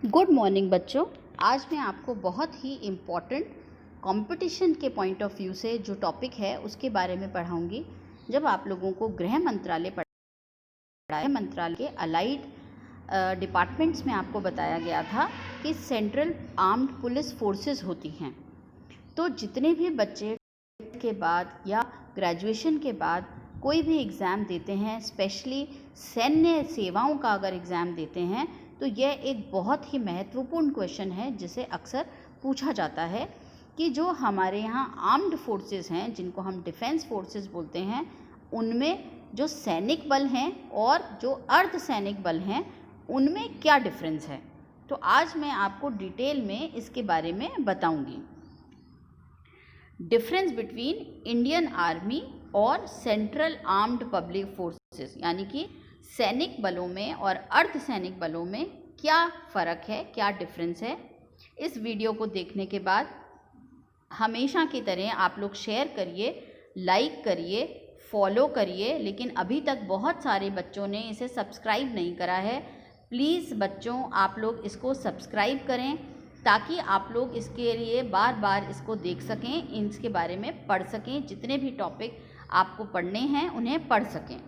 Good morning बच्चों। आज मैं आपको बहुत ही इम्पॉर्टेंट कंपटीशन के पॉइंट ऑफ व्यू से जो टॉपिक है उसके बारे में पढ़ाऊंगी। जब आप लोगों को गृह मंत्रालय के अलाइड डिपार्टमेंट्स में आपको बताया गया था कि सेंट्रल आर्म्ड पुलिस फोर्सेस होती हैं, तो जितने भी बच्चे के बाद या ग्रेजुएशन के बाद कोई भी एग्ज़ाम देते हैं, स्पेशली सैन्य सेवाओं का अगर एग्ज़ाम देते हैं, तो यह एक बहुत ही महत्वपूर्ण क्वेश्चन है जिसे अक्सर पूछा जाता है कि जो हमारे यहाँ आर्म्ड फोर्सेस हैं, जिनको हम डिफेंस फोर्सेस बोलते हैं, उनमें जो सैनिक बल हैं और जो अर्ध सैनिक बल हैं उनमें क्या डिफरेंस है। तो आज मैं आपको डिटेल में इसके बारे में बताऊंगी। डिफरेंस बिटवीन इंडियन आर्मी और सेंट्रल आर्म्ड पब्लिक फोर्सेस, यानी कि सैनिक बलों में और अर्ध सैनिक बलों में क्या फ़र्क है, क्या डिफरेंस है। इस वीडियो को देखने के बाद हमेशा की तरह आप लोग शेयर करिए, लाइक करिए, फॉलो करिए। लेकिन अभी तक बहुत सारे बच्चों ने इसे सब्सक्राइब नहीं करा है। प्लीज़ बच्चों, आप लोग इसको सब्सक्राइब करें ताकि आप लोग इसके लिए बार बार इसको देख सकें, इसके बारे में पढ़ सकें, जितने भी टॉपिक आपको पढ़ने हैं उन्हें पढ़ सकें।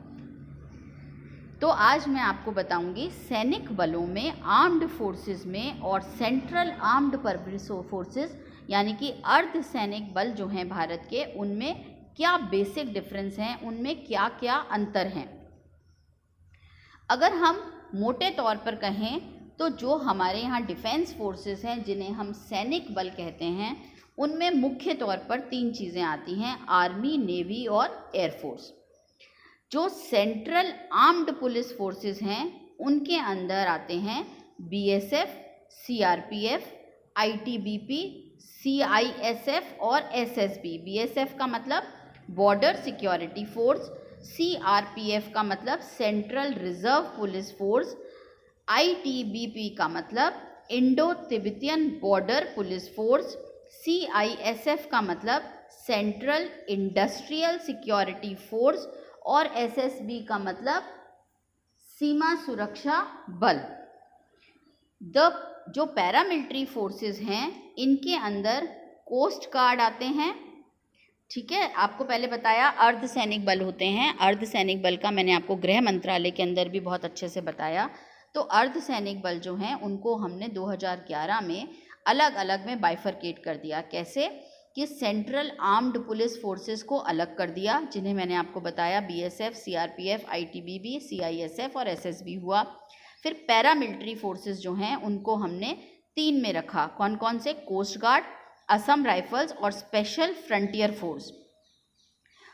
तो आज मैं आपको बताऊंगी सैनिक बलों में, आर्म्ड फोर्सेस में और सेंट्रल आर्म्ड पब्लिक फोर्सेस यानी कि अर्ध सैनिक बल जो हैं भारत के, उनमें क्या बेसिक डिफरेंस हैं, उनमें क्या क्या अंतर हैं। अगर हम मोटे तौर पर कहें तो जो हमारे यहाँ डिफेंस फोर्सेस हैं, जिन्हें हम सैनिक बल कहते हैं, उनमें मुख्य तौर पर तीन चीज़ें आती हैं: आर्मी, नेवी और एयरफोर्स। जो सेंट्रल आर्म्ड पुलिस फोर्सेस हैं उनके अंदर आते हैं बीएसएफ, सीआरपीएफ, आईटीबीपी, सीआईएसएफ और एसएसबी। बीएसएफ का मतलब बॉर्डर सिक्योरिटी फोर्स, सीआरपीएफ का मतलब central reserve police force, ITBP का मतलब Indo Tibetan border police force, CISF का मतलब सेंट्रल इंडस्ट्रियल सिक्योरिटी फोर्स और एसएसबी का मतलब सीमा सुरक्षा बल। जो पैरामिलिट्री फोर्सेस हैं इनके अंदर कोस्ट गार्ड आते हैं। ठीक है, आपको पहले बताया अर्ध सैनिक बल होते हैं। अर्ध सैनिक बल का मैंने आपको गृह मंत्रालय के अंदर भी बहुत अच्छे से बताया। तो अर्ध सैनिक बल जो हैं उनको हमने 2011 में अलग अलग में बाइफरकेट कर दिया। कैसे कि सेंट्रल आर्म्ड पुलिस फोर्सेस को अलग कर दिया, जिन्हें मैंने आपको बताया बीएसएफ, सीआरपीएफ, आईटीबीपी, सीआईएसएफ और एसएसबी हुआ। फिर पैरामिलिट्री फोर्सेस जो हैं उनको हमने तीन में रखा। कौन कौन से? कोस्ट गार्ड, असम राइफल्स और स्पेशल फ्रंटियर फोर्स।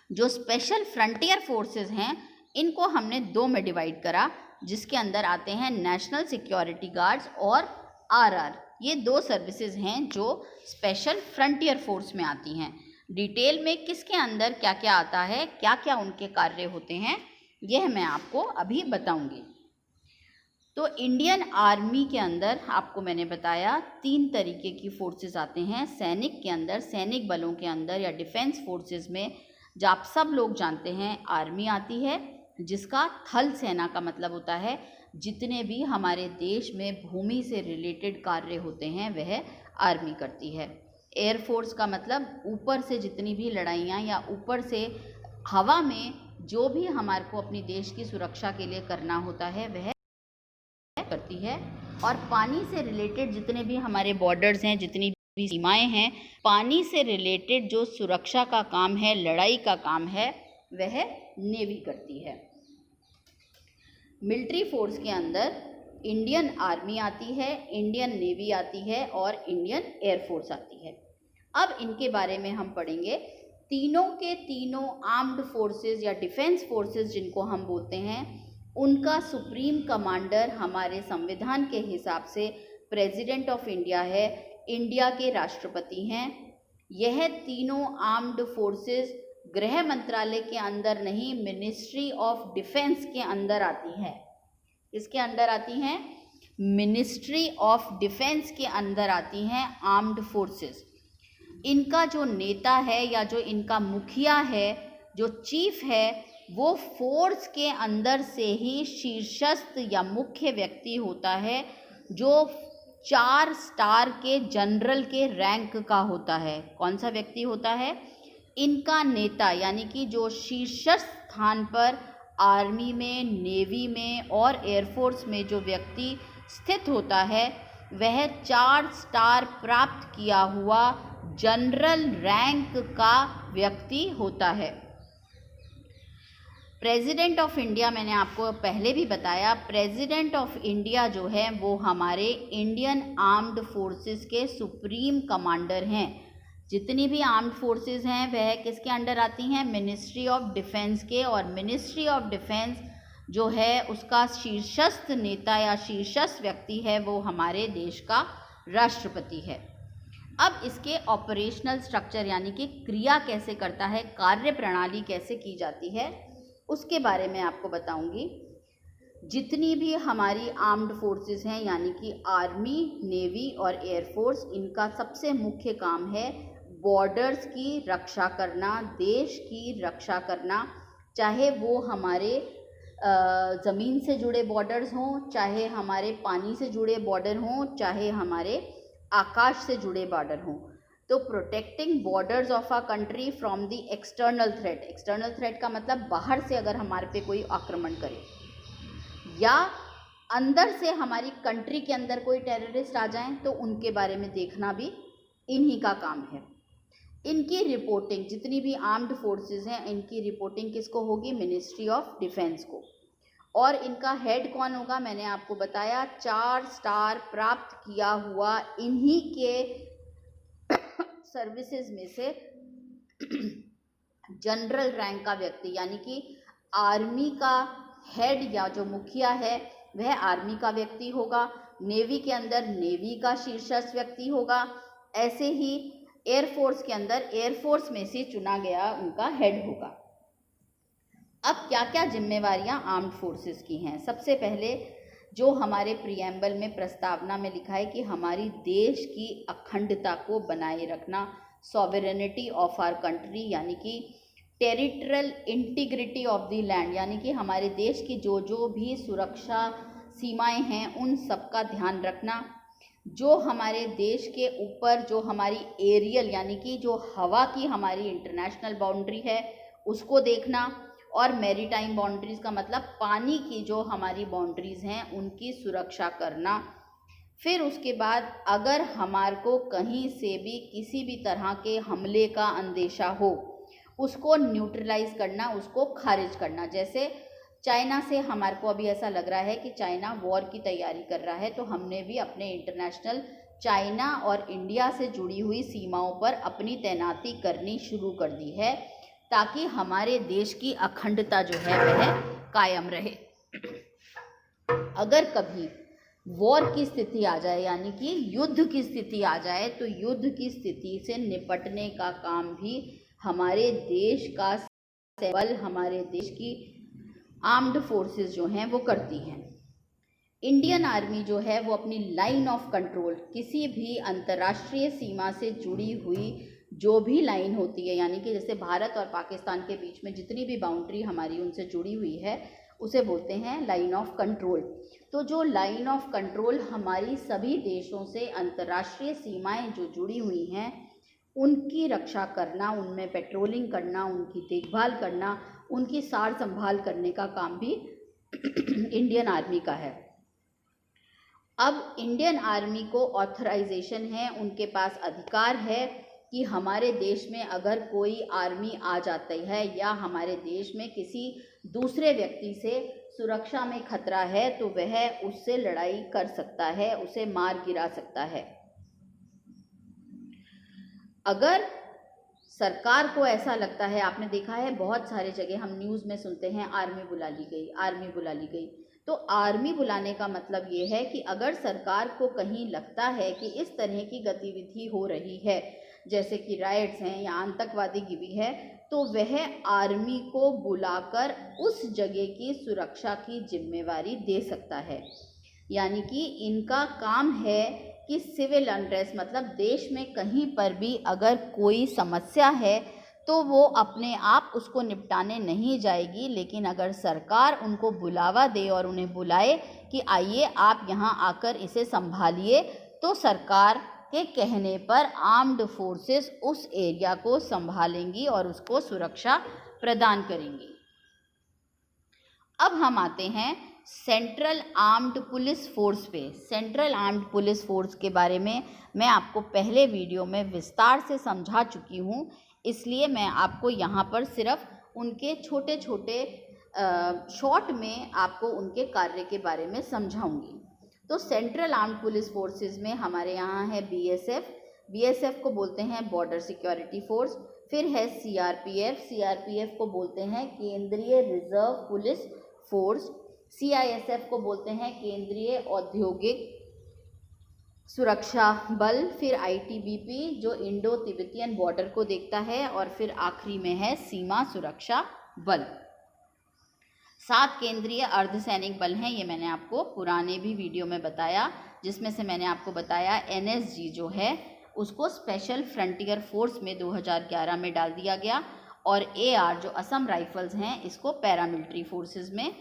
जो स्पेशल फ्रंटियर फोर्सेस हैं इनको हमने दो में डिवाइड करा, जिसके अंदर आते हैं नेशनल सिक्योरिटी गार्ड्स और आरआर। ये दो सर्विसेज हैं जो स्पेशल फ्रंटियर फोर्स में आती हैं। डिटेल में किसके अंदर क्या क्या आता है, क्या क्या उनके कार्य होते हैं, यह मैं आपको अभी बताऊंगी। तो इंडियन आर्मी के अंदर आपको मैंने बताया तीन तरीके की फोर्सेस आते हैं। सैनिक के अंदर, सैनिक बलों के अंदर या डिफेंस फोर्सेस में, जो आप सब लोग जानते हैं, आर्मी आती है, जिसका थल सेना का मतलब होता है जितने भी हमारे देश में भूमि से रिलेटेड कार्य होते हैं वह आर्मी करती है। एयरफोर्स का मतलब ऊपर से जितनी भी लड़ाइयाँ या ऊपर से हवा में जो भी हमारे को अपनी देश की सुरक्षा के लिए करना होता है वह करती है। और पानी से रिलेटेड जितने भी हमारे बॉर्डर्स हैं, जितनी भी सीमाएं हैं, पानी से रिलेटेड जो सुरक्षा का काम है, लड़ाई का काम है, वह नेवी करती है। मिलिट्री फोर्स के अंदर इंडियन आर्मी आती है, इंडियन नेवी आती है और इंडियन एयरफोर्स आती है। अब इनके बारे में हम पढ़ेंगे। तीनों के तीनों आर्म्ड फोर्सेस या डिफेंस फोर्सेस जिनको हम बोलते हैं, उनका सुप्रीम कमांडर हमारे संविधान के हिसाब से प्रेसिडेंट ऑफ इंडिया है, इंडिया के राष्ट्रपति हैं। यह तीनों आर्म्ड फोर्सेस गृह मंत्रालय के अंदर नहीं, मिनिस्ट्री ऑफ डिफेंस के अंदर आती हैं। इसके अंदर आती हैं, मिनिस्ट्री ऑफ डिफेंस के अंदर आती हैं आर्म्ड फोर्सेस। इनका जो नेता है या जो इनका मुखिया है, जो चीफ है, वो फोर्स के अंदर से ही शीर्षस्थ या मुख्य व्यक्ति होता है जो 4 स्टार के जनरल के रैंक का होता है। कौन सा व्यक्ति होता है? इनका नेता यानी कि जो शीर्ष स्थान पर आर्मी में, नेवी में और एयरफोर्स में जो व्यक्ति स्थित होता है वह 4 स्टार प्राप्त किया हुआ जनरल रैंक का व्यक्ति होता है। प्रेसिडेंट ऑफ इंडिया, मैंने आपको पहले भी बताया, प्रेसिडेंट ऑफ इंडिया जो है वो हमारे इंडियन आर्म्ड फोर्सेस के सुप्रीम कमांडर हैं। जितनी भी आर्म्ड फोर्सेस हैं वह किसके अंडर आती हैं? मिनिस्ट्री ऑफ डिफेंस के। और मिनिस्ट्री ऑफ डिफेंस जो है उसका शीर्षस्थ नेता या शीर्षस्थ व्यक्ति है वो हमारे देश का राष्ट्रपति है। अब इसके ऑपरेशनल स्ट्रक्चर यानी कि क्रिया कैसे करता है, कार्य प्रणाली कैसे की जाती है, उसके बारे में आपको बताऊंगी। जितनी भी हमारी आर्म्ड फोर्सेस हैं यानी कि आर्मी, नेवी और एयरफोर्स, इनका सबसे मुख्य काम है बॉर्डर्स की रक्षा करना, देश की रक्षा करना, चाहे वो हमारे ज़मीन से जुड़े बॉर्डर्स हों, चाहे हमारे पानी से जुड़े बॉर्डर हों, चाहे हमारे आकाश से जुड़े बॉर्डर हों। तो protecting borders of a country from the external threat. External threat का मतलब बाहर से अगर हमारे पे कोई आक्रमण करे या अंदर से हमारी कंट्री के अंदर कोई टेररिस्ट आ जाएं तो उनके बारे में देखना भी इन्हीं का काम है। इनकी रिपोर्टिंग, जितनी भी आर्म्ड फोर्सेस हैं इनकी रिपोर्टिंग किसको होगी? मिनिस्ट्री ऑफ डिफेंस को। और इनका हेड कौन होगा? मैंने आपको बताया 4 स्टार प्राप्त किया हुआ इन्हीं के सर्विसेज में से जनरल रैंक का व्यक्ति यानी कि आर्मी का हेड या जो मुखिया है वह आर्मी का व्यक्ति होगा, नेवी के अंदर नेवी का शीर्षस्थ व्यक्ति होगा, ऐसे ही एयरफोर्स के अंदर एयरफोर्स में से चुना गया उनका हेड होगा। अब क्या क्या जिम्मेवारियां आर्म्ड फोर्सेस की हैं? सबसे पहले जो हमारे प्रीएम्बल में प्रस्तावना में लिखा है कि हमारी देश की अखंडता को बनाए रखना, सॉवरेनिटी ऑफ आवर कंट्री यानी कि territorial integrity of the land, यानी कि हमारे देश की जो जो भी सुरक्षा सीमाएं हैं उन सब का ध्यान रखना। जो हमारे देश के ऊपर जो हमारी एरियल यानी कि जो हवा की हमारी इंटरनेशनल बाउंड्री है उसको देखना, और मैरीटाइम बाउंड्रीज का मतलब पानी की जो हमारी बाउंड्रीज हैं उनकी सुरक्षा करना। फिर उसके बाद अगर हमारे को कहीं से भी किसी भी तरह के हमले का अंदेशा हो उसको न्यूट्रलाइज करना, उसको खारिज करना। जैसे चाइना से हमारे को अभी ऐसा लग रहा है कि चाइना वॉर की तैयारी कर रहा है, तो हमने भी अपने इंटरनेशनल चाइना और इंडिया से जुड़ी हुई सीमाओं पर अपनी तैनाती करनी शुरू कर दी है ताकि हमारे देश की अखंडता जो है वह कायम रहे। अगर कभी वॉर की स्थिति आ जाए यानी कि युद्ध की स्थिति आ जाए तो युद्ध की स्थिति से निपटने का काम भी हमारे देश का बल, हमारे देश की आर्म्ड फोर्सेस जो हैं वो करती हैं। इंडियन आर्मी जो है वो अपनी लाइन ऑफ कंट्रोल, किसी भी अंतर्राष्ट्रीय सीमा से जुड़ी हुई जो भी लाइन होती है यानी कि जैसे भारत और पाकिस्तान के बीच में जितनी भी बाउंड्री हमारी उनसे जुड़ी हुई है उसे बोलते हैं लाइन ऑफ कंट्रोल। तो जो लाइन ऑफ कंट्रोल हमारी सभी देशों से अंतर्राष्ट्रीय सीमाएं जो जुड़ी हुई हैं उनकी रक्षा करना, उनमें पेट्रोलिंग करना, उनकी देखभाल करना, उनकी सार संभाल करने का काम भी इंडियन आर्मी का है। अब इंडियन आर्मी को ऑथराइजेशन है, उनके पास अधिकार है कि हमारे देश में अगर कोई आर्मी आ जाती है या हमारे देश में किसी दूसरे व्यक्ति से सुरक्षा में खतरा है तो वह उससे लड़ाई कर सकता है, उसे मार गिरा सकता है। अगर सरकार को ऐसा लगता है, आपने देखा है बहुत सारे जगह हम न्यूज़ में सुनते हैं आर्मी बुला ली गई, आर्मी बुला ली गई। तो आर्मी बुलाने का मतलब ये है कि अगर सरकार को कहीं लगता है कि इस तरह की गतिविधि हो रही है जैसे कि राइट्स हैं या आतंकवादी गिरी है तो वह आर्मी को बुलाकर उस जगह की सुरक्षा की जिम्मेवारी दे सकता है। यानी कि इनका काम है कि सिविल अनरेस्ट मतलब देश में कहीं पर भी अगर कोई समस्या है तो वो अपने आप उसको निपटाने नहीं जाएगी, लेकिन अगर सरकार उनको बुलावा दे और उन्हें बुलाए कि आइए आप यहाँ आकर इसे संभालिए तो सरकार के कहने पर आर्म्ड फोर्सेस उस एरिया को संभालेंगी और उसको सुरक्षा प्रदान करेंगी। अब हम आते हैं सेंट्रल आर्म्ड पुलिस फोर्स पे। सेंट्रल आर्म्ड पुलिस फोर्स के बारे में मैं आपको पहले वीडियो में विस्तार से समझा चुकी हूँ, इसलिए मैं आपको यहाँ पर सिर्फ उनके छोटे छोटे शॉर्ट में आपको उनके कार्य के बारे में समझाऊंगी। तो सेंट्रल आर्म्ड पुलिस फोर्सेस में हमारे यहाँ है बीएसएफ। बीएसएफ को बोलते हैं बॉर्डर सिक्योरिटी फोर्स। फिर है सीआरपीएफ। सीआरपीएफ को बोलते हैं केंद्रीय रिजर्व पुलिस फोर्स। सीआईएसएफ को बोलते हैं केंद्रीय औद्योगिक सुरक्षा बल। फिर आईटीबीपी जो इंडो तिब्बतियन बॉर्डर को देखता है, और फिर आखिरी में है सीमा सुरक्षा बल। 7 केंद्रीय अर्धसैनिक बल हैं, ये मैंने आपको पुराने भी वीडियो में बताया, जिसमें से मैंने आपको बताया एनएसजी जो है उसको स्पेशल फ्रंटियर फोर्स में 2011 में डाल दिया गया, और एआर जो असम राइफल्स हैं इसको पैरामिलिट्री फोर्सेस में।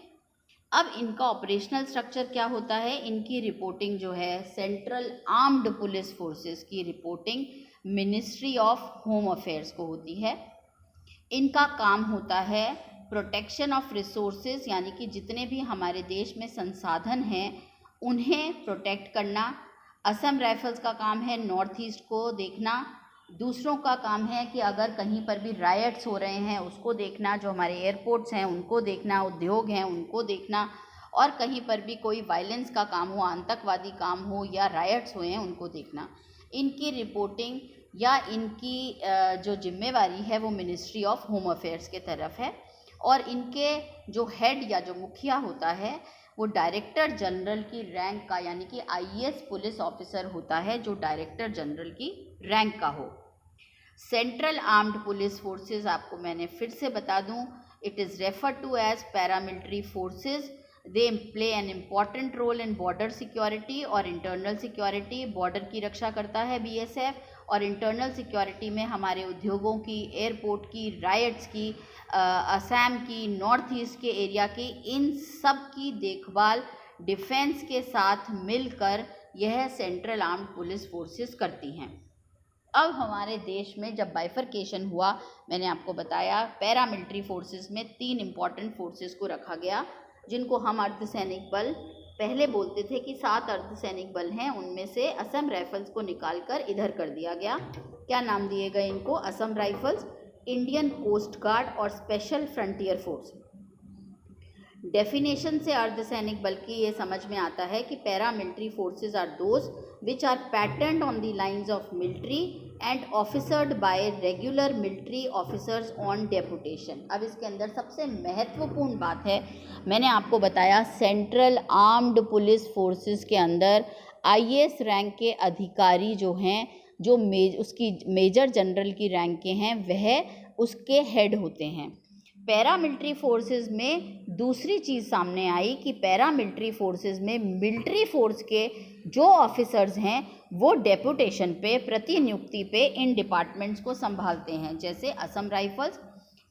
अब इनका ऑपरेशनल स्ट्रक्चर क्या होता है, इनकी रिपोर्टिंग जो है सेंट्रल आर्म्ड पुलिस फोर्सेस की reporting ministry of home affairs को होती है। इनका काम होता है प्रोटेक्शन ऑफ रिसोर्सेज, यानी कि जितने भी हमारे देश में संसाधन हैं उन्हें प्रोटेक्ट करना। असम राइफल्स का काम है नॉर्थ ईस्ट को देखना। दूसरों का काम है कि अगर कहीं पर भी रायट्स हो रहे हैं उसको देखना, जो हमारे एयरपोर्ट्स हैं उनको देखना, उद्योग हैं उनको देखना, और कहीं पर भी कोई वायलेंस का काम हो, आतंकवादी काम हो या रायट्स हुए हैं उनको देखना। इनकी रिपोर्टिंग या इनकी जो जिम्मेवारी है वो मिनिस्ट्री ऑफ होम अफेयर्स के तरफ है, और इनके जो हेड या जो मुखिया होता है वो डायरेक्टर जनरल की रैंक का, यानी कि आईएएस पुलिस ऑफिसर होता है जो डायरेक्टर जनरल की रैंक का हो। सेंट्रल आर्म्ड पुलिस फोर्सेस आपको मैंने फिर से बता दूं, it is referred to as paramilitary forces. They play an important role in border security और इंटरनल सिक्योरिटी। बॉर्डर की रक्षा करता है बीएसएफ, और इंटरनल सिक्योरिटी में हमारे उद्योगों की, एयरपोर्ट की, रायट्स की, असम की, नॉर्थ ईस्ट के एरिया की, इन सब की देखभाल डिफेंस के साथ मिलकर यह सेंट्रल आर्म्ड पुलिस फोर्सेस करती हैं। अब हमारे देश में जब बाइफरकेशन हुआ, मैंने आपको बताया पैरामिलिट्री फोर्सेस में 3 इम्पॉर्टेंट फोर्सेस को रखा गया, जिनको हम अर्धसैनिक बल पहले बोलते थे कि 7 अर्धसैनिक बल हैं, उनमें से असम राइफल्स को निकालकर इधर कर दिया गया। क्या नाम दिए गए इनको? Assam rifles, Indian coast guard और स्पेशल फ्रंटियर फोर्स। डेफिनेशन से अर्धसैनिक बल की ये समझ में आता है कि paramilitary forces are those which are patterned on the lines of military and officered by regular military officers on deputation. अब इसके अंदर सबसे महत्वपूर्ण बात है, मैंने आपको बताया सेंट्रल आर्म्ड पुलिस फोर्सेस के अंदर आईएएस रैंक के अधिकारी जो हैं, जो उसकी मेजर जनरल की रैंक के हैं, वह उसके हेड होते हैं। पैरामिलिट्री फोर्सेस में दूसरी चीज़ सामने आई कि पैरामिलिट्री फोर्सेस में मिलिट्री फोर्स के जो ऑफिसर्स हैं वो डेपुटेशन पे, प्रतिनियुक्ति पे इन डिपार्टमेंट्स को संभालते हैं, जैसे Assam rifles,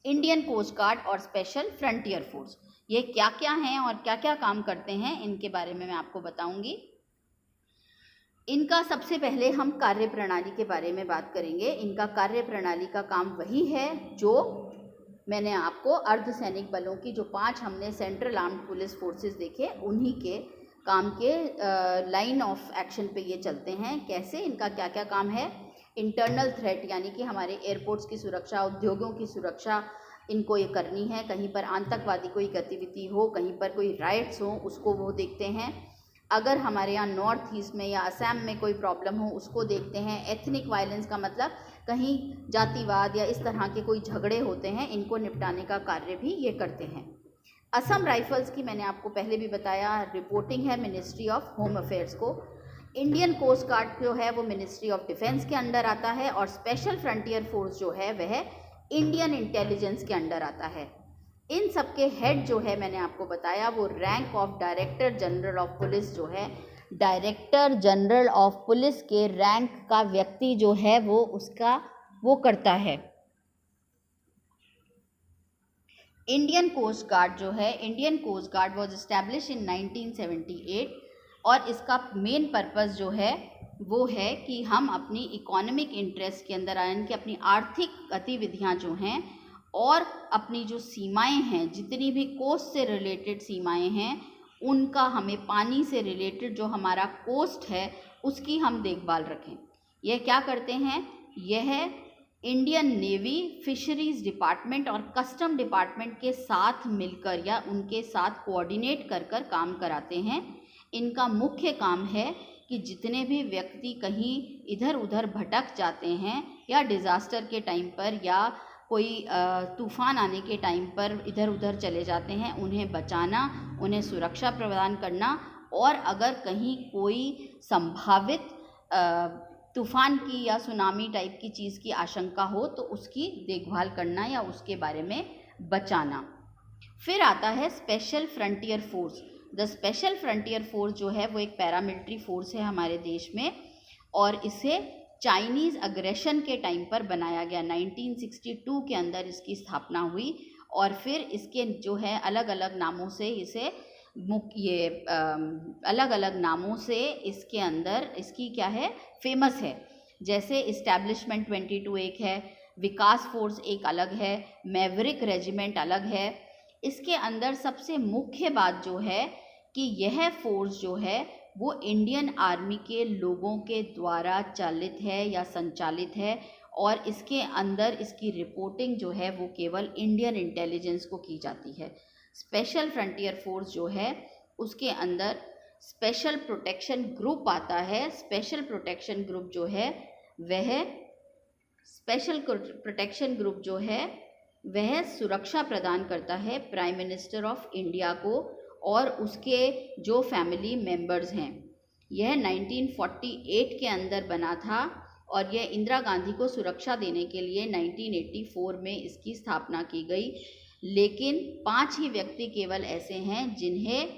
Indian coast guard और स्पेशल फ्रंटियर फोर्स। ये क्या क्या हैं और क्या क्या काम करते हैं, इनके बारे में मैं आपको बताऊंगी। इनका सबसे पहले हम कार्य प्रणाली के बारे में बात करेंगे। इनका कार्य प्रणाली का काम वही है जो मैंने आपको अर्धसैनिक बलों की जो 5 हमने सेंट्रल आर्म्ड पुलिस फोर्सेस देखे, उन्हीं के काम के लाइन ऑफ एक्शन पे ये चलते हैं। कैसे, इनका क्या क्या काम है? इंटरनल थ्रेट, यानी कि हमारे एयरपोर्ट्स की सुरक्षा, उद्योगों की सुरक्षा, इनको ये करनी है। कहीं पर आतंकवादी कोई गतिविधि हो, कहीं पर कोई राइट्स हो, उसको वो देखते हैं। अगर हमारे यहाँ नॉर्थ ईस्ट में या असम में कोई प्रॉब्लम हो उसको देखते हैं। एथनिक वायलेंस का मतलब कहीं जातिवाद या इस तरह के कोई झगड़े होते हैं, इनको निपटाने का कार्य भी ये करते हैं। असम राइफल्स की मैंने आपको पहले भी बताया, रिपोर्टिंग है मिनिस्ट्री ऑफ होम अफेयर्स को। इंडियन कोस्ट गार्ड जो है वो मिनिस्ट्री ऑफ डिफेंस के अंडर आता है, और स्पेशल फ्रंटियर फोर्स जो है वह इंडियन इंटेलिजेंस के अंडर आता है। इन सब के हेड जो है मैंने आपको बताया वो rank of director general of police जो है, डायरेक्टर जनरल ऑफ पुलिस के रैंक का व्यक्ति जो है वो करता है। इंडियन कोस्ट गार्ड जो है, Indian coast guard was establish in 1978, और इसका मेन पर्पस जो है वो है कि हम अपनी इकोनॉमिक इंटरेस्ट के अंदर यानी कि अपनी आर्थिक गतिविधियां जो हैं और अपनी जो सीमाएं हैं, जितनी भी कोस्ट से रिलेटेड सीमाएं हैं, उनका हमें पानी से रिलेटेड जो हमारा कोस्ट है उसकी हम देखभाल रखें। यह क्या करते हैं? यह इंडियन नेवी, फिशरीज डिपार्टमेंट और कस्टम डिपार्टमेंट के साथ मिलकर या उनके साथ कोऑर्डिनेट कर कर काम कराते हैं। इनका मुख्य काम है कि जितने भी व्यक्ति कहीं इधर उधर भटक जाते हैं या डिज़ास्टर के टाइम पर या कोई तूफ़ान आने के टाइम पर इधर उधर चले जाते हैं, उन्हें बचाना, उन्हें सुरक्षा प्रदान करना, और अगर कहीं कोई संभावित तूफ़ान की या सुनामी टाइप की चीज़ की आशंका हो तो उसकी देखभाल करना या उसके बारे में बचाना। फिर आता है special frontier force. The special frontier force जो है वो एक पैरामिलिट्री फोर्स है हमारे देश में, और इसे चाइनीज़ अग्रेशन के टाइम पर बनाया गया। 1962 के अंदर इसकी स्थापना हुई और फिर इसके जो है अलग अलग नामों से इसे अलग अलग नामों से इसके अंदर इसकी क्या है, फेमस है। जैसे इस्टेब्लिशमेंट 22 एक है, विकास फोर्स एक अलग है, मैवरिक रेजिमेंट अलग है। इसके अंदर सबसे मुख्य बात जो है कि यह फोर्स जो है वो इंडियन आर्मी के लोगों के द्वारा चालित है या संचालित है, और इसके अंदर इसकी रिपोर्टिंग जो है वो केवल इंडियन इंटेलिजेंस को की जाती है। स्पेशल फ्रंटियर फोर्स जो है उसके अंदर स्पेशल प्रोटेक्शन ग्रुप आता है। स्पेशल प्रोटेक्शन ग्रुप जो है वह सुरक्षा प्रदान करता है प्राइम मिनिस्टर ऑफ इंडिया को और उसके जो फैमिली मेंबर्स हैं। यह 1948 के अंदर बना था और यह इंदिरा गांधी को सुरक्षा देने के लिए 1984 में इसकी स्थापना की गई। लेकिन 5 ही व्यक्ति केवल ऐसे हैं जिन्हें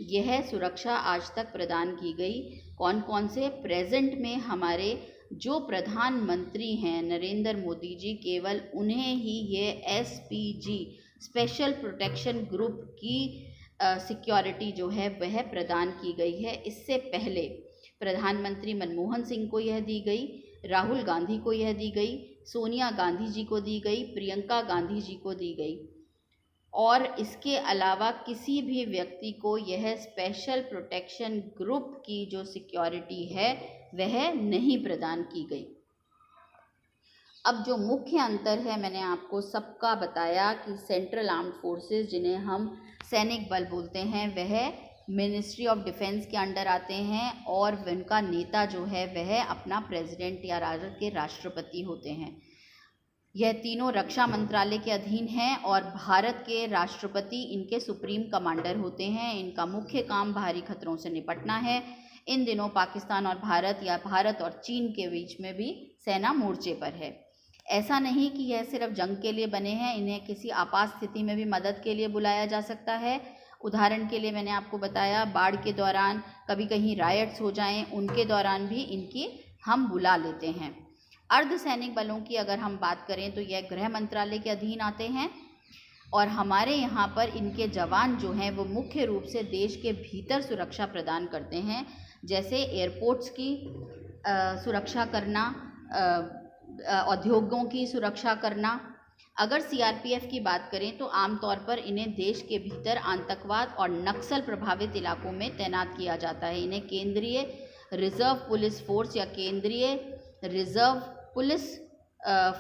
यह सुरक्षा आज तक प्रदान की गई। कौन कौन से? प्रेजेंट में हमारे जो प्रधानमंत्री हैं नरेंद्र मोदी जी, केवल उन्हें ही ये SPG स्पेशल प्रोटेक्शन ग्रुप की सिक्योरिटी जो है वह प्रदान की गई है। इससे पहले प्रधानमंत्री मनमोहन सिंह को यह दी गई, राहुल गांधी को यह दी गई, सोनिया गांधी जी को दी गई, प्रियंका गांधी जी को दी गई, और इसके अलावा किसी भी व्यक्ति को यह स्पेशल प्रोटेक्शन ग्रुप की जो सिक्योरिटी है वह नहीं प्रदान की गई। अब जो मुख्य अंतर है मैंने आपको सबका बताया कि सेंट्रल आर्म्ड फोर्सेस, जिन्हें हम सैनिक बल बोलते हैं, वह मिनिस्ट्री ऑफ डिफेंस के अंडर आते हैं और उनका नेता जो है वह अपना प्रेसिडेंट या भारत के राष्ट्रपति होते हैं। यह तीनों रक्षा मंत्रालय के अधीन हैं और भारत के राष्ट्रपति इनके सुप्रीम कमांडर होते हैं। इनका मुख्य काम बाहरी खतरों से निपटना है। इन दिनों पाकिस्तान और भारत या भारत और चीन के बीच में भी सेना मोर्चे पर है। ऐसा नहीं कि यह सिर्फ जंग के लिए बने हैं, इन्हें किसी आपात स्थिति में भी मदद के लिए बुलाया जा सकता है। उदाहरण के लिए मैंने आपको बताया बाढ़ के दौरान, कभी कहीं रायट्स हो जाएं, उनके दौरान भी इनकी हम बुला लेते हैं। अर्धसैनिक बलों की अगर हम बात करें तो यह गृह मंत्रालय के अधीन आते हैं और हमारे यहाँ पर इनके जवान जो हैं वो मुख्य रूप से देश के भीतर सुरक्षा प्रदान करते हैं, जैसे एयरपोर्ट्स की सुरक्षा करना, उद्योगों की सुरक्षा करना। अगर CRPF की बात करें तो आमतौर पर इन्हें देश के भीतर आतंकवाद और नक्सल प्रभावित इलाकों में तैनात किया जाता है। इन्हें केंद्रीय रिजर्व पुलिस फोर्स या केंद्रीय रिजर्व पुलिस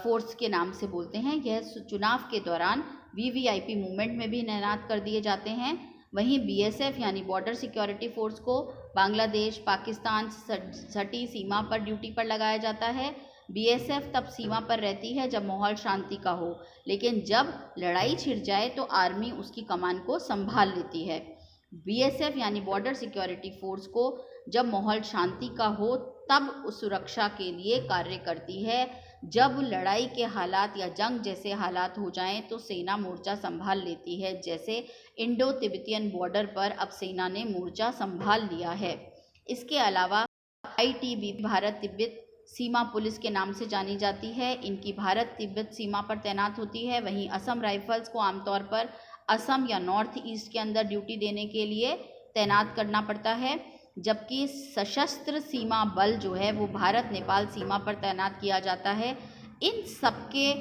फोर्स के नाम से बोलते हैं। यह चुनाव के दौरान VVIP मूवमेंट में भी तैनात कर दिए जाते हैं। वहीं BSF यानी बॉर्डर सिक्योरिटी फोर्स को बांग्लादेश पाकिस्तान सटी सीमा पर ड्यूटी पर लगाया जाता है। BSF तब सीमा पर रहती है जब माहौल शांति का हो, लेकिन जब लड़ाई छिड़ जाए तो आर्मी उसकी कमान को संभाल लेती है। BSF यानी बॉर्डर सिक्योरिटी फोर्स को जब माहौल शांति का हो तब उस सुरक्षा के लिए कार्य करती है। जब लड़ाई के हालात या जंग जैसे हालात हो जाएं तो सेना मोर्चा संभाल लेती है। जैसे इंडो तिब्बतियन बॉर्डर पर अब सेना ने मोर्चा संभाल लिया है। इसके अलावा ITB भारत तिब्बत सीमा पुलिस के नाम से जानी जाती है। इनकी भारत तिब्बत सीमा पर तैनात होती है। वहीं असम राइफल्स को आमतौर पर असम या नॉर्थ ईस्ट के अंदर ड्यूटी देने के लिए तैनात करना पड़ता है। जबकि सशस्त्र सीमा बल जो है वो भारत नेपाल सीमा पर तैनात किया जाता है। इन सबके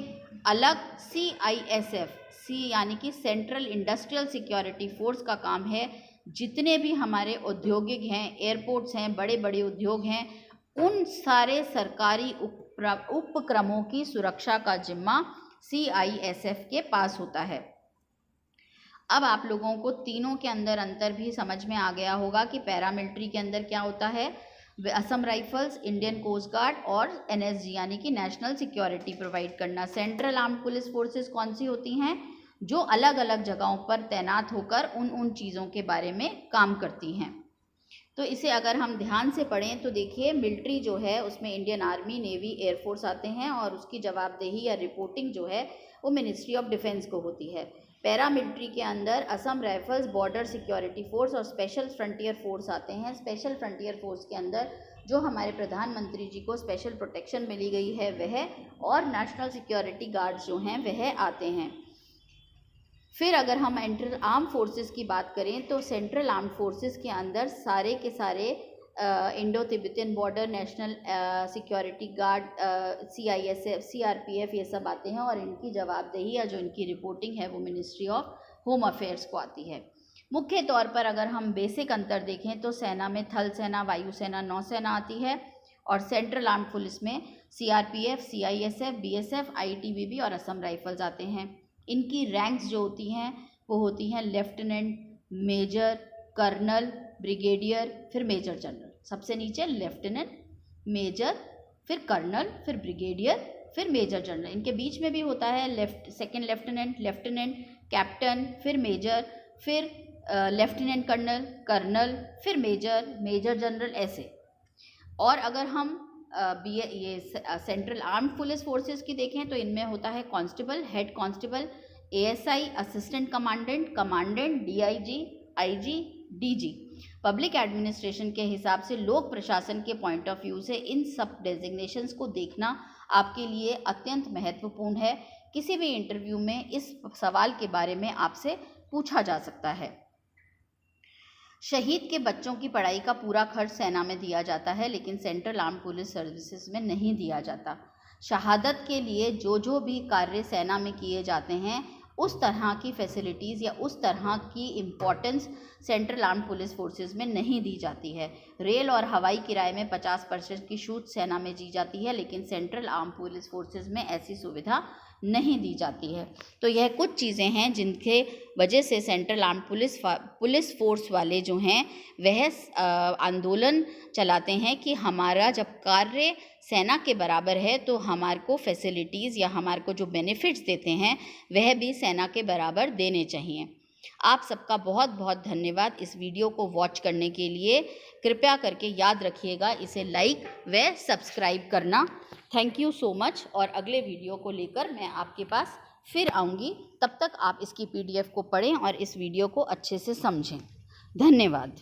अलग CISF यानी कि सेंट्रल इंडस्ट्रियल सिक्योरिटी फोर्स का काम है जितने भी हमारे औद्योगिक हैं, एयरपोर्ट्स हैं, बड़े बड़े उद्योग हैं, उन सारे सरकारी उपक्रमों की सुरक्षा का जिम्मा CISF के पास होता है। अब आप लोगों को तीनों के अंदर अंतर भी समझ में आ गया होगा कि पैरामिलिट्री के अंदर क्या होता है। Assam rifles, Indian coast guard और NSG यानी कि नेशनल सिक्योरिटी प्रोवाइड करना। सेंट्रल आर्म्ड पुलिस फोर्सेस कौन सी होती हैं? जो अलग अलग जगहों पर तैनात होकर उन चीज़ों के बारे में काम करती हैं। तो इसे अगर हम ध्यान से पढ़ें तो देखिए, मिलिट्री जो है उसमें इंडियन आर्मी, नेवी, एयरफोर्स आते हैं और उसकी जवाबदेही या रिपोर्टिंग जो है वो मिनिस्ट्री ऑफ डिफेंस को होती है। पैरामिलिट्री के अंदर Assam rifles, border security force और स्पेशल फ्रंटियर फोर्स आते हैं। स्पेशल फ्रंटियर फोर्स के अंदर जो हमारे प्रधानमंत्री जी को स्पेशल प्रोटेक्शन मिली गई है वह, और नेशनल सिक्योरिटी गार्ड्स जो हैं वह आते हैं। फिर अगर हम सेंट्रल आर्म फोर्सेस की बात करें तो सेंट्रल आर्म फोर्सेस के अंदर सारे के सारे Indo Tibetan border, national security guard, CISF, CRPF ये सब आते हैं और इनकी जवाबदेही या जो इनकी रिपोर्टिंग है वो मिनिस्ट्री ऑफ होम अफेयर्स को आती है। मुख्य तौर पर अगर हम बेसिक अंतर देखें तो सेना में थल सेना, वायुसेना, नौसेना आती है और सेंट्रल आर्म पुलिस में CRPF, CISF, BSF, ITBP और असम राइफल्स आते हैं। इनकी रैंक्स जो होती हैं वो होती हैं लेफ्टिनेंट, मेजर, कर्नल, ब्रिगेडियर, फिर मेजर जनरल। सबसे नीचे लेफ्टिनेंट, मेजर, फिर कर्नल, फिर ब्रिगेडियर, फिर मेजर जनरल। इनके बीच में भी होता है सेकंड लेफ्टिनेंट, कैप्टन, फिर मेजर, फिर लेफ्टिनेंट कर्नल, कर्नल, फिर मेजर जनरल, ऐसे। और अगर हम ये सेंट्रल आर्म्ड पुलिस फोर्सेस की देखें तो इनमें होता है constable, head constable, ASI, assistant commandant, DIG, IG, DG। Public administration के हिसाब से, लोक प्रशासन के पॉइंट ऑफ व्यू से इन सब डेजिग्नेशंस को देखना आपके लिए अत्यंत महत्वपूर्ण है। किसी भी इंटरव्यू में इस सवाल के बारे में आपसे पूछा जा सकता है। शहीद के बच्चों की पढ़ाई का पूरा खर्च सेना में दिया जाता है लेकिन सेंट्रल आर्म पुलिस सर्विसेज में नहीं दिया जाता। शहादत के लिए जो भी कार्य सेना में किए जाते हैं उस तरह की फैसिलिटीज़ या उस तरह की importance central arm police forces में नहीं दी जाती है। रेल और हवाई किराए में 50% की छूट सेना में दी जाती है लेकिन सेंट्रल आर्म पुलिस फोर्सेस में ऐसी सुविधा नहीं दी जाती है। तो यह कुछ चीज़ें हैं जिनके वजह से सेंट्रल आर्म पुलिस फोर्स वाले जो हैं वह आंदोलन चलाते हैं कि हमारा जब कार्य सेना के बराबर है तो हमारे को फैसिलिटीज़ या हमारे को जो बेनिफिट्स देते हैं वह भी सेना के बराबर देने चाहिए। आप सबका बहुत बहुत धन्यवाद इस वीडियो को वॉच करने के लिए। कृपया करके याद रखिएगा इसे लाइक व सब्सक्राइब करना। Thank you so much. और अगले वीडियो को लेकर मैं आपके पास फिर आऊँगी। तब तक आप इसकी PDF को पढ़ें और इस वीडियो को अच्छे से समझें। धन्यवाद।